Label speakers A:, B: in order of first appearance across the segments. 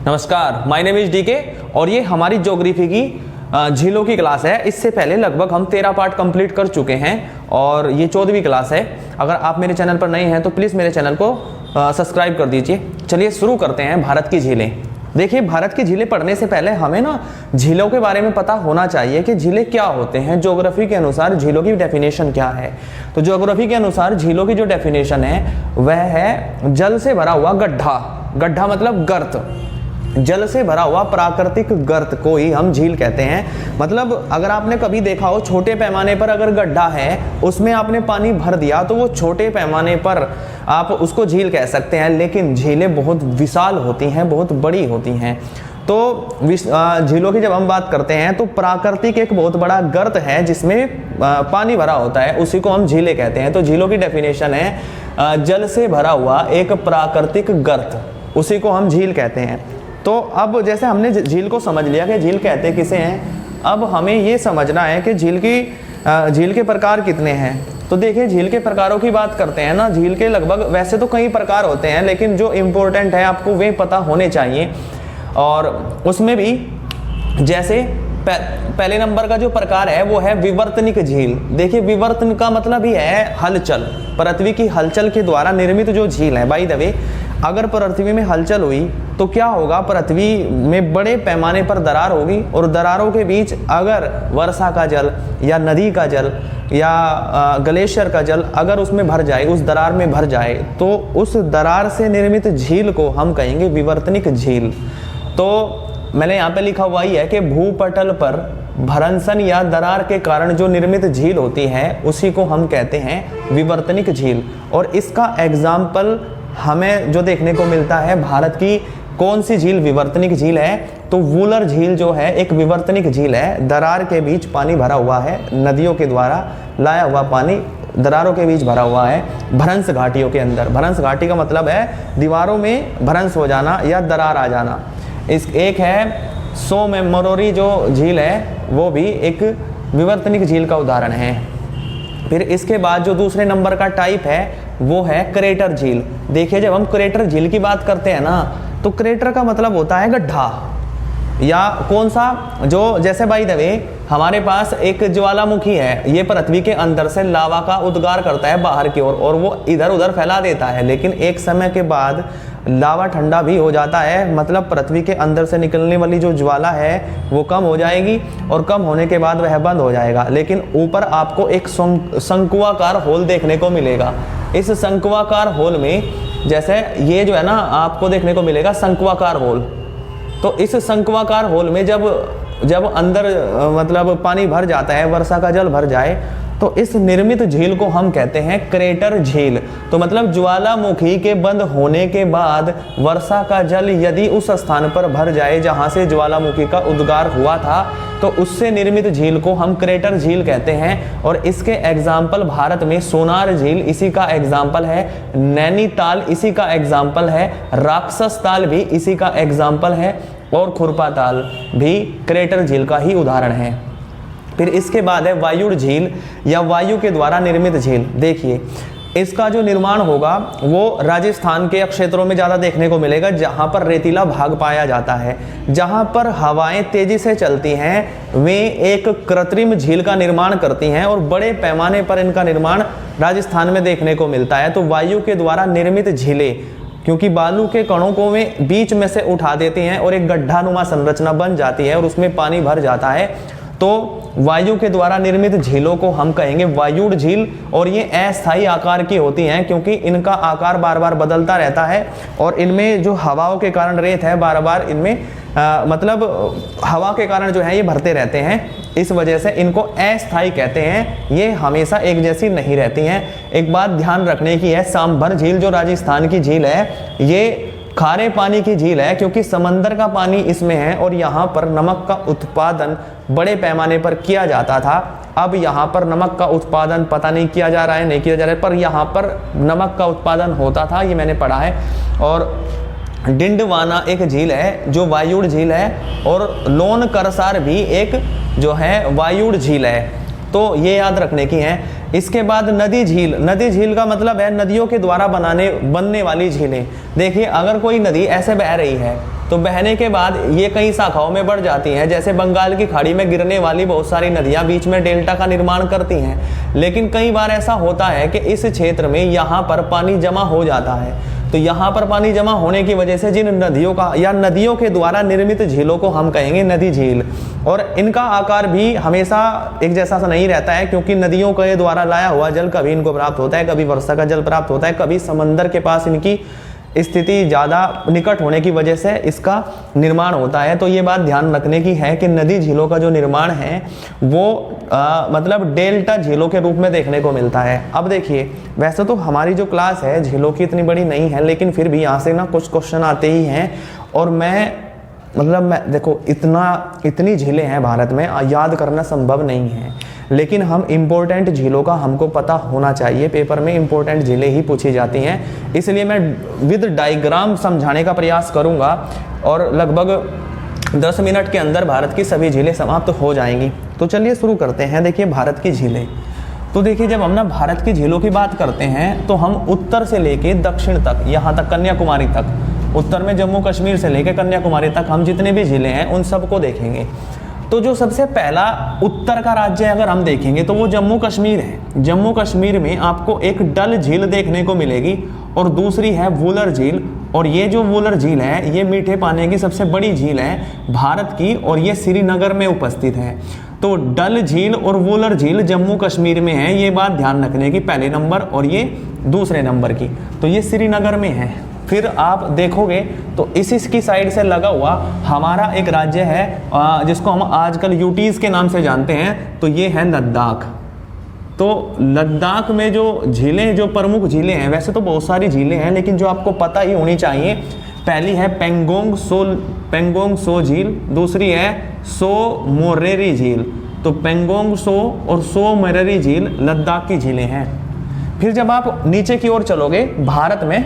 A: नमस्कार, my name is DK और ये हमारी ज्योग्राफी की झीलों की क्लास है। इससे पहले लगभग हम 13 पार्ट कंप्लीट कर चुके हैं और ये 14वीं क्लास है। अगर आप मेरे चैनल पर नए हैं तो प्लीज़ मेरे चैनल को सब्सक्राइब कर दीजिए। चलिए शुरू करते हैं भारत की झीलें। देखिए, भारत की झीलें पढ़ने से पहले हमें ना झीलों के बारे में पता होना चाहिए कि झीलें क्या होते हैं। ज्योग्राफी के अनुसार झीलों की डेफिनेशन क्या है। तो ज्योग्राफी के अनुसार झीलों की जो डेफिनेशन है वह है जल से भरा हुआ गड्ढा। गड्ढा मतलब गर्त, जल से भरा हुआ प्राकृतिक गर्त को ही हम झील कहते हैं। मतलब अगर आपने कभी देखा हो छोटे पैमाने पर अगर गड्ढा है उसमें आपने पानी भर दिया तो वो छोटे पैमाने पर आप उसको झील कह सकते हैं, लेकिन झीलें बहुत विशाल होती हैं, बहुत बड़ी होती हैं। तो झीलों की जब हम बात करते हैं तो प्राकृतिक एक बहुत बड़ा गर्त है जिसमें पानी भरा होता है, उसी को हम झीलें कहते हैं। तो झीलों की डेफिनेशन है जल से भरा हुआ एक प्राकृतिक गर्त, उसी को हम झील कहते हैं। तो अब जैसे हमने झील को समझ लिया कि झील कहते किसे हैं, अब हमें ये समझना है कि झील के प्रकार कितने हैं। तो देखिए, झील के प्रकारों की बात करते हैं ना, झील के लगभग वैसे तो कई प्रकार होते हैं, लेकिन जो इम्पोर्टेंट है आपको वे पता होने चाहिए। और उसमें भी जैसे पहले नंबर का जो प्रकार है वो है विवर्तनिक झील। देखिए, विवर्तन का मतलब ही है हलचल, पृथ्वी की हलचल के द्वारा निर्मित जो झील है। बाय द वे, अगर पृथ्वी में हलचल हुई तो क्या होगा, पृथ्वी में बड़े पैमाने पर दरार होगी और दरारों के बीच अगर वर्षा का जल या नदी का जल या ग्लेशियर का जल अगर उसमें भर जाए, उस दरार में भर जाए, तो उस दरार से निर्मित झील को हम कहेंगे विवर्तनिक झील। तो मैंने यहाँ पे लिखा हुआ ही है कि भूपटल पर भरंसन या दरार के कारण जो निर्मित झील होती है उसी को हम कहते हैं विवर्तनिक झील। और इसका एग्जाम्पल हमें जो देखने को मिलता है, भारत की कौन सी झील विवर्तनिक झील है, तो वुलर झील जो है एक विवर्तनिक झील है। दरार के बीच पानी भरा हुआ है, नदियों के द्वारा लाया हुआ पानी दरारों के बीच भरा हुआ है भ्रंश घाटियों के अंदर। भ्रंश घाटी का मतलब है दीवारों में भ्रंश हो जाना या दरार आ जाना। एक है सोमेमोरी जो झील है वो भी एक विवर्तनिक झील का उदाहरण है। फिर इसके बाद जो दूसरे नंबर का टाइप है वो है क्रेटर झील। देखिए, जब हम क्रेटर झील की बात करते हैं ना तो क्रेटर का मतलब होता है गड्ढा या कौन सा, जो जैसे बाय द वे हमारे पास एक ज्वालामुखी है, ये पृथ्वी के अंदर से लावा का उद्गार करता है बाहर की ओर और वो इधर उधर फैला देता है, लेकिन एक समय के बाद लावा ठंडा भी हो जाता है। मतलब पृथ्वी के अंदर से निकलने वाली जो ज्वाला है वो कम हो जाएगी और कम होने के बाद वह बंद हो जाएगा, लेकिन ऊपर आपको एक शंकुआकार होल देखने को मिलेगा। इस शंकुआकार होल में जैसे ये जो है ना आपको देखने को मिलेगा शंकुआकार होल। तो इस शंकुआकार होल में जब अंदर मतलब पानी भर जाता है, वर्षा का जल भर जाए, तो इस निर्मित झील को हम कहते हैं क्रेटर झील। तो मतलब ज्वालामुखी के बंद होने के बाद वर्षा का जल यदि उस स्थान पर भर जाए जहां से ज्वालामुखी का उद्गार हुआ था, तो उससे निर्मित झील को हम क्रेटर झील कहते हैं। और इसके एग्जाम्पल भारत में सोनार झील इसी का एग्जाम्पल है, नैनीताल इसी का एग्जाम्पल है, राक्षस ताल भी इसी का एग्जाम्पल है और खुरपा ताल भी क्रेटर झील का ही उदाहरण है। फिर इसके बाद है वायुड़ झील या वायु के द्वारा निर्मित झील। देखिए, इसका जो निर्माण होगा वो राजस्थान के क्षेत्रों में ज़्यादा देखने को मिलेगा जहाँ पर रेतीला भाग पाया जाता है। जहाँ पर हवाएं तेजी से चलती हैं वे एक कृत्रिम झील का निर्माण करती हैं और बड़े पैमाने पर इनका निर्माण राजस्थान में देखने को मिलता है। तो वायु के द्वारा निर्मित झीलें क्योंकि बालू के कणों को वे बीच में से उठा देती हैं और एक गड्ढानुमा संरचना बन जाती है और उसमें पानी भर जाता है, तो वायु के द्वारा निर्मित झीलों को हम कहेंगे वायुड़ झील। और ये अस्थायी आकार की होती हैं क्योंकि इनका आकार बार बार बदलता रहता है और इनमें जो हवाओं के कारण रेत है बार बार इनमें मतलब हवा के कारण जो है ये भरते रहते हैं, इस वजह से इनको अस्थायी कहते हैं। ये हमेशा एक जैसी नहीं रहती हैं। एक बात ध्यान रखने की है, सांभर झील जो राजस्थान की झील है ये खारे पानी की झील है क्योंकि समंदर का पानी इसमें है और यहाँ पर नमक का उत्पादन बड़े पैमाने पर किया जाता था। अब यहाँ पर नमक का उत्पादन पता नहीं किया जा रहा है, नहीं किया जा रहा है, पर यहाँ पर नमक का उत्पादन होता था, ये मैंने पढ़ा है। और डिंडवाना एक झील है जो वायुड़ झील है और लोन करसार भी एक जो है वायुड़ झील है, तो ये याद रखने की है। इसके बाद नदी झील। नदी झील का मतलब है नदियों के द्वारा बनने वाली झीलें। देखिए, अगर कोई नदी ऐसे बह रही है तो बहने के बाद ये कई शाखाओं में बढ़ जाती हैं, जैसे बंगाल की खाड़ी में गिरने वाली बहुत सारी नदियां बीच में डेल्टा का निर्माण करती हैं। लेकिन कई बार ऐसा होता है कि इस क्षेत्र में यहाँ पर पानी जमा हो जाता है, तो यहाँ पर पानी जमा होने की वजह से जिन नदियों का या नदियों के द्वारा निर्मित झीलों को हम कहेंगे नदी झील, और इनका आकार भी हमेशा एक जैसा सा नहीं रहता है, क्योंकि नदियों के द्वारा लाया हुआ जल कभी इनको प्राप्त होता है, कभी वर्षा का जल प्राप्त होता है, कभी समंदर के पास इनकी स्थिति ज़्यादा निकट होने की वजह से इसका निर्माण होता है। तो ये बात ध्यान रखने की है कि नदी झीलों का जो निर्माण है वो मतलब डेल्टा झीलों के रूप में देखने को मिलता है। अब देखिए, वैसे तो हमारी जो क्लास है झीलों की इतनी बड़ी नहीं है, लेकिन फिर भी यहाँ से ना कुछ क्वेश्चन आते ही हैं, और मैं देखो इतनी झीलें हैं भारत में, याद करना संभव नहीं है, लेकिन हम इम्पोर्टेंट झीलों का हमको पता होना चाहिए। पेपर में इम्पोर्टेंट झीलें ही पूछी जाती हैं, इसलिए मैं विद डायग्राम समझाने का प्रयास करूंगा, और लगभग 10 मिनट के अंदर भारत की सभी झीलें समाप्त हो जाएंगी। तो चलिए शुरू करते हैं। देखिए भारत की झीलें, तो देखिए जब हम ना भारत की झीलों की बात करते हैं तो हम उत्तर से लेके दक्षिण तक, यहाँ तक कन्याकुमारी तक, उत्तर में जम्मू कश्मीर से लेकर कन्याकुमारी तक हम जितने भी जिले हैं उन सबको देखेंगे। तो जो सबसे पहला उत्तर का राज्य अगर हम देखेंगे तो वो जम्मू कश्मीर है। जम्मू कश्मीर में आपको एक डल झील देखने को मिलेगी और दूसरी है वूलर झील, और ये जो वूलर झील है ये मीठे पानी की सबसे बड़ी झील है भारत की, और ये श्रीनगर में उपस्थित है। तो डल झील और वूलर झील जम्मू कश्मीर में है, ये बात ध्यान रखने की, पहले नंबर, और ये दूसरे नंबर की, तो ये श्रीनगर में है। फिर आप देखोगे तो इसी की साइड से लगा हुआ हमारा एक राज्य है जिसको हम आजकल यूटीज के नाम से जानते हैं, तो ये है लद्दाख। तो लद्दाख में जो झीलें, जो प्रमुख झीलें हैं, वैसे तो बहुत सारी झीलें हैं लेकिन जो आपको पता ही होनी चाहिए, पहली है पेंगोंग सो झील, दूसरी है सो मोरेरी झील। तो पेंगोंग सो और सो मोरेरी झील लद्दाख की झीलें हैं। फिर जब आप नीचे की ओर चलोगे भारत में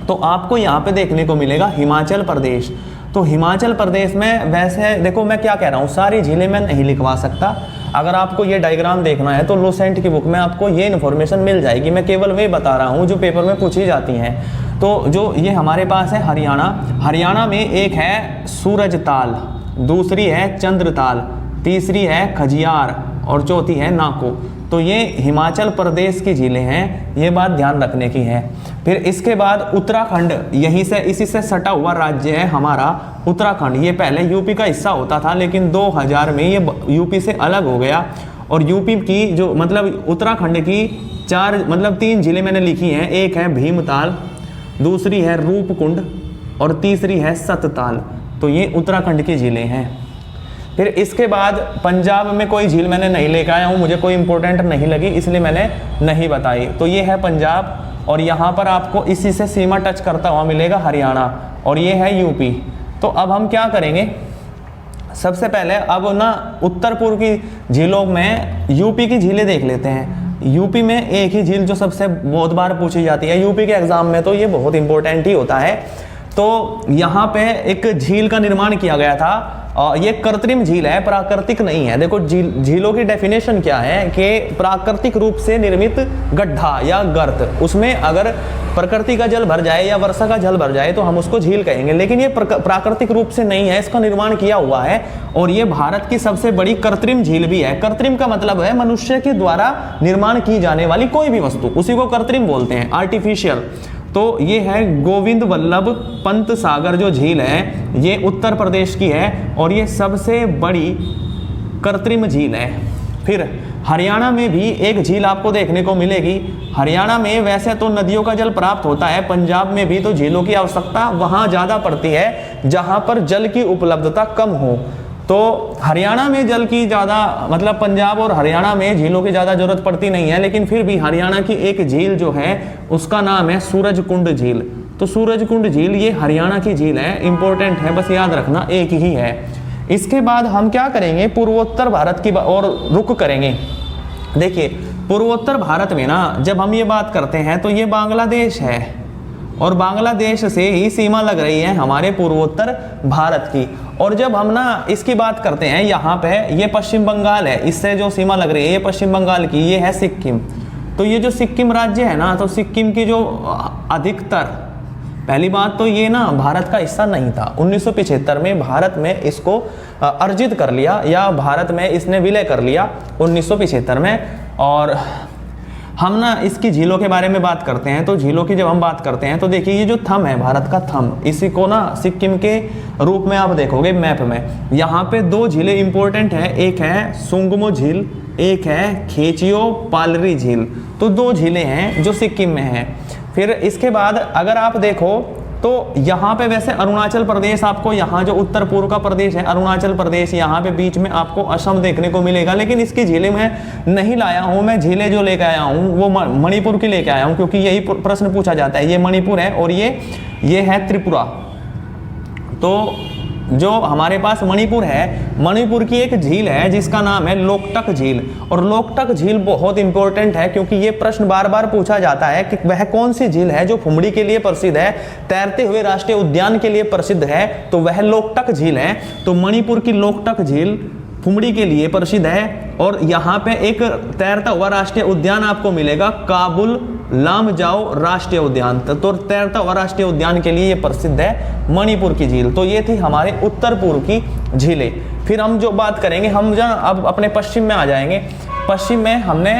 A: तो आपको यहाँ पे देखने को मिलेगा हिमाचल प्रदेश। तो हिमाचल प्रदेश में, वैसे देखो मैं क्या कह रहा हूँ, सारी झीलें मैं नहीं लिखवा सकता। अगर आपको ये डायग्राम देखना है तो लुसेंट की बुक में आपको ये इन्फॉर्मेशन मिल जाएगी, मैं केवल वे बता रहा हूँ जो पेपर में पूछी जाती हैं। तो जो ये हमारे पास है हरियाणा में एक है सूरजताल, दूसरी है चंद्रताल, तीसरी है खजियार और चौथी है नाको। तो ये हिमाचल प्रदेश की झीलें हैं, ये बात ध्यान रखने की है। फिर इसके बाद उत्तराखंड, इसी से सटा हुआ राज्य है हमारा उत्तराखंड। ये पहले यूपी का हिस्सा होता था, लेकिन 2000 में ये यूपी से अलग हो गया, और यूपी की जो मतलब उत्तराखंड की 3 झीलें मैंने लिखी हैं। एक है भीमताल, दूसरी है रूपकुंड और तीसरी है सतताल। तो ये उत्तराखंड की झीलें हैं। फिर इसके बाद पंजाब में कोई झील मैंने नहीं लेकर आया हूँ, मुझे कोई इंपॉर्टेंट नहीं लगी इसलिए मैंने नहीं बताई। तो ये है पंजाब, और यहाँ पर आपको इसी से सीमा टच करता हुआ मिलेगा हरियाणा, और ये है यूपी। तो अब हम क्या करेंगे, सबसे पहले अब ना उत्तर पूर्व की झीलों में यूपी की झीलें देख लेते हैं। यूपी में एक ही झील जो सबसे बहुत बार पूछी जाती है यूपी के एग्जाम में, तो ये बहुत इंपॉर्टेंट ही होता है। तो यहाँ पे एक झील का निर्माण किया गया था, ये कृत्रिम झील है, प्राकृतिक नहीं है। देखो झीलों की डेफिनेशन क्या है कि प्राकृतिक रूप से निर्मित गड्ढा या गर्त, उसमें अगर प्रकृति का जल भर जाए या वर्षा का जल भर जाए तो हम उसको झील कहेंगे, लेकिन ये प्राकृतिक रूप से नहीं है, इसका निर्माण किया हुआ है, और ये भारत की सबसे बड़ी कृत्रिम झील भी है। कृत्रिम का मतलब है मनुष्य के द्वारा निर्माण की जाने वाली कोई भी वस्तु, उसी को कृत्रिम बोलते हैं, आर्टिफिशियल। तो ये है गोविंद वल्लभ पंत सागर जो झील है, ये उत्तर प्रदेश की है और ये सबसे बड़ी कृत्रिम झील है। फिर हरियाणा में भी एक झील आपको देखने को मिलेगी। हरियाणा में वैसे तो नदियों का जल प्राप्त होता है, पंजाब में भी तो झीलों की आवश्यकता वहाँ ज़्यादा पड़ती है जहाँ पर जल की उपलब्धता कम हो। तो हरियाणा में जल की ज़्यादा, मतलब पंजाब और हरियाणा में झीलों की ज़्यादा जरूरत पड़ती नहीं है, लेकिन फिर भी हरियाणा की एक झील जो है उसका नाम है सूरजकुंड झील। तो सूरजकुंड झील ये हरियाणा की झील है, इंपॉर्टेंट है, बस याद रखना एक ही है। इसके बाद हम क्या करेंगे, पूर्वोत्तर भारत की और रुख करेंगे। देखिए पूर्वोत्तर भारत में ना जब हम ये बात करते हैं तो ये बांग्लादेश है, और बांग्लादेश से ही सीमा लग रही है हमारे पूर्वोत्तर भारत की। और जब हम ना इसकी बात करते हैं, यहाँ पे ये पश्चिम बंगाल है, इससे जो सीमा लग रही है ये पश्चिम बंगाल की, ये है सिक्किम। तो ये जो सिक्किम राज्य है ना, तो सिक्किम की जो अधिकतर पहली बात तो ये ना भारत का हिस्सा नहीं था। 1975 में भारत में इसको अर्जित कर लिया, या भारत में इसने विलय कर लिया 1975 में। और हम ना इसकी झीलों के बारे में बात करते हैं, तो झीलों की जब हम बात करते हैं तो देखिए ये जो थंब है भारत का थंब, इसी को ना सिक्किम के रूप में आप देखोगे मैप में, यहाँ पे 2 झीलें इंपॉर्टेंट हैं, एक है सुंगमो झील, एक है खेचियो पालरी झील। तो 2 झीलें हैं जो सिक्किम में हैं। फिर इसके बाद अगर आप देखो तो यहाँ पे वैसे अरुणाचल प्रदेश, आपको यहाँ जो उत्तर पूर्व का प्रदेश है अरुणाचल प्रदेश, यहाँ पे बीच में आपको असम देखने को मिलेगा, लेकिन इसकी झीलें मैं नहीं लाया हूँ। मैं झीलें जो लेके आया हूँ वो मणिपुर की लेके आया हूँ, क्योंकि यही प्रश्न पूछा जाता है। ये मणिपुर है और ये है त्रिपुरा। तो जो हमारे पास मणिपुर है, मणिपुर की एक झील है जिसका नाम है लोकटक झील। और लोकटक झील बहुत इंपॉर्टेंट है, क्योंकि ये प्रश्न बार बार पूछा जाता है कि वह कौन सी झील है जो फुमड़ी के लिए प्रसिद्ध है, तैरते हुए राष्ट्रीय उद्यान के लिए प्रसिद्ध है, तो वह लोकटक झील है। तो मणिपुर की लोकटक झील फुमड़ी के लिए प्रसिद्ध है। और यहाँ पे एक तैरता हुआ राष्ट्रीय उद्यान आपको मिलेगा, काबुल लामजाओ राष्ट्रीय उद्यान। तो तैरता हुआ राष्ट्रीय उद्यान के लिए ये प्रसिद्ध है मणिपुर की झील। तो ये थी हमारे उत्तर पूर्व की झीलें। फिर हम जो बात करेंगे, हम जो अब अपने पश्चिम में आ जाएंगे। पश्चिम में हमने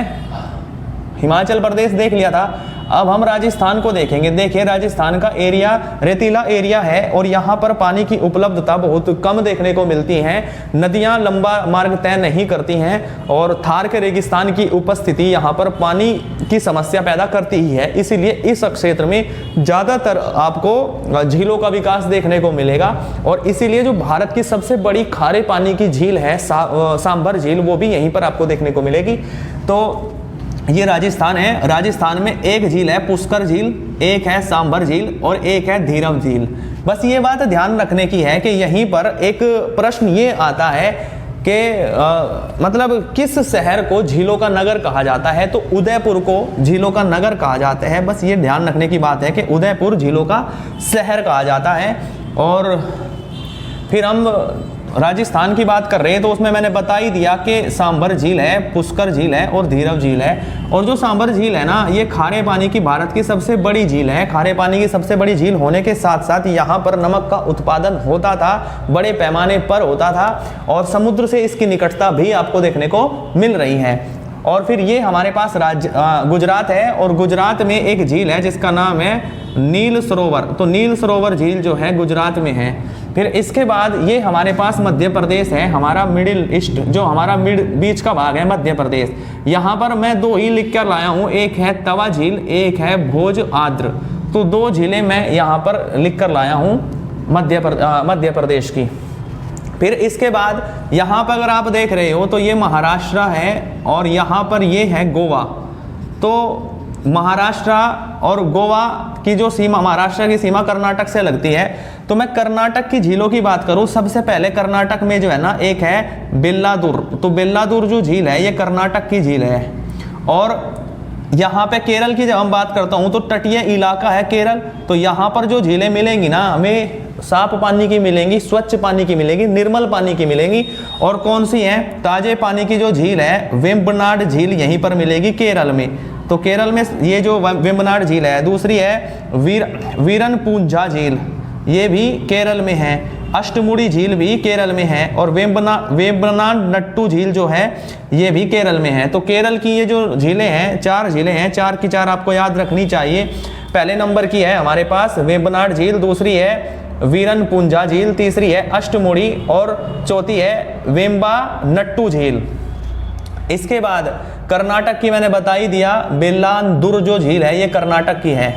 A: हिमाचल प्रदेश देख लिया था, अब हम राजस्थान को देखेंगे। देखिए राजस्थान का एरिया रेतीला एरिया है और यहाँ पर पानी की उपलब्धता बहुत कम देखने को मिलती है। नदियाँ लंबा मार्ग तय नहीं करती हैं और थार के रेगिस्तान की उपस्थिति यहाँ पर पानी की समस्या पैदा करती ही है। इसीलिए इस क्षेत्र में ज़्यादातर आपको झीलों का विकास देखने को मिलेगा। और इसीलिए जो भारत की सबसे बड़ी खारे पानी की झील है सांभर झील, वो भी यहीं पर आपको देखने को मिलेगी। तो ये राजस्थान है। राजस्थान में एक झील है पुष्कर झील, एक है सांभर झील और एक है धीरव झील। बस ये बात ध्यान रखने की है कि यहीं पर एक प्रश्न ये आता है कि मतलब किस शहर को झीलों का नगर कहा जाता है, तो उदयपुर को झीलों का नगर कहा जाता है। बस ये ध्यान रखने की बात है कि उदयपुर झीलों का शहर कहा जाता है। और फिर हम राजस्थान की बात कर रहे हैं तो उसमें मैंने बता ही दिया कि सांभर झील है, पुष्कर झील है और धीरव झील है। और जो सांभर झील है ना, ये खारे पानी की भारत की सबसे बड़ी झील है। खारे पानी की सबसे बड़ी झील होने के साथ साथ यहाँ पर नमक का उत्पादन होता था, बड़े पैमाने पर होता था, और समुद्र से इसकी निकटता भी आपको देखने को मिल रही है। और फिर ये हमारे पास गुजरात है, और गुजरात में एक झील है जिसका नाम है नील सरोवर। तो नील सरोवर झील जो है गुजरात में है। फिर इसके बाद ये हमारे पास मध्य प्रदेश है, हमारा मिडिल ईस्ट, जो हमारा बीच का भाग है मध्य प्रदेश। यहाँ पर मैं 2 ही लिख कर लाया हूँ, एक है तवा झील, एक है भोज आद्र। तो 2 झीलें मैं यहाँ पर लिख कर लाया हूँ मध्य प्रदेश की। फिर इसके बाद यहाँ पर अगर आप देख रहे हो तो ये महाराष्ट्र है और यहाँ पर ये है गोवा। तो महाराष्ट्र और गोवा की जो सीमा, महाराष्ट्र की सीमा कर्नाटक से लगती है। तो मैं कर्नाटक की झीलों की बात करूं, सबसे पहले कर्नाटक में जो है ना, एक है बेल्लादुर। तो बेल्लादुर जो झील है ये कर्नाटक की झील है। और यहाँ पे केरल की जब हम बात करता हूँ तो तटीय इलाका है केरल। तो यहाँ पर जो झीलें मिलेंगी ना, हमें साफ पानी की मिलेंगी, स्वच्छ पानी की मिलेंगी, निर्मल पानी की मिलेंगी। और कौन सी है? ताजे पानी की जो झील है वेम्बनाड झील यहीं पर मिलेगी केरल में। तो केरल में ये जो वेम्बनाड झील है। दूसरी है वीरनपुंजा झील, ये भी केरल में है। अष्टमुड़ी झील भी केरल में है। और वेम्बनाड नट्टू झील जो है ये भी केरल में है। तो केरल की ये जो झीलें हैं, 4 झीलें हैं, 4 की 4 आपको याद रखनी चाहिए। पहले नंबर की है हमारे पास वेम्बनाड झील, दूसरी है वीरनपुंजा झील, तीसरी है अष्टमुड़ी और चौथी है वेम्बा नट्टू झील। इसके बाद कर्नाटक की मैंने बता ही दिया, बेल्लादुर जो झील है ये कर्नाटक की है।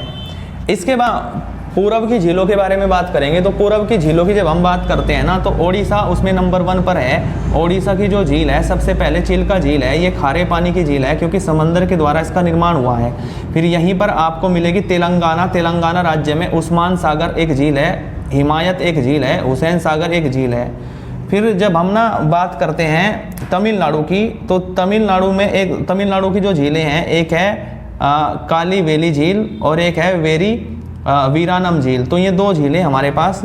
A: इसके बाद पूर्व की झीलों के बारे में बात करेंगे। तो पूर्व की झीलों की जब हम बात करते हैं ना, तो ओडिशा उसमें नंबर 1 पर है। ओडिशा की जो झील है सबसे पहले चिल्का झील है। ये खारे पानी की झील है क्योंकि समंदर के द्वारा इसका निर्माण हुआ है। फिर यहीं पर आपको मिलेगी तेलंगाना राज्य में उस्मान सागर एक झील है, हिमायत एक झील है, हुसैन सागर एक झील है। फिर जब हम ना बात करते हैं तमिलनाडु की, तो तमिलनाडु की जो झीलें हैं, एक है काली वेली झील और एक है वीरानम झील। तो ये 2 झीलें हमारे पास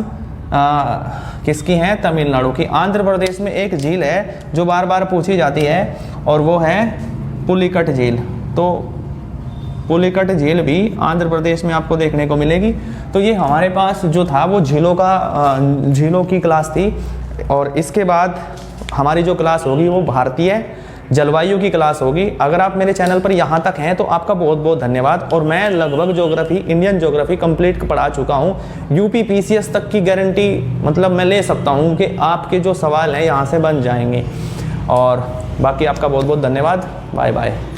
A: किसकी हैं? तमिलनाडु की। आंध्र प्रदेश में एक झील है जो बार बार पूछी जाती है और वो है पुलिकट झील। तो पुलिकट झील भी आंध्र प्रदेश में आपको देखने को मिलेगी। तो ये हमारे पास जो था वो झीलों की क्लास थी। और इसके बाद हमारी जो क्लास होगी वो भारतीय जलवायु की क्लास होगी। अगर आप मेरे चैनल पर यहाँ तक हैं तो आपका बहुत बहुत धन्यवाद। और मैं लगभग ज्योग्राफी, इंडियन ज्योग्राफी कंप्लीट पढ़ा चुका हूँ। यूपी पीसीएस तक की गारंटी मतलब मैं ले सकता हूँ कि आपके जो सवाल हैं यहाँ से बन जाएंगे। और बाकी आपका बहुत बहुत धन्यवाद। Bye bye.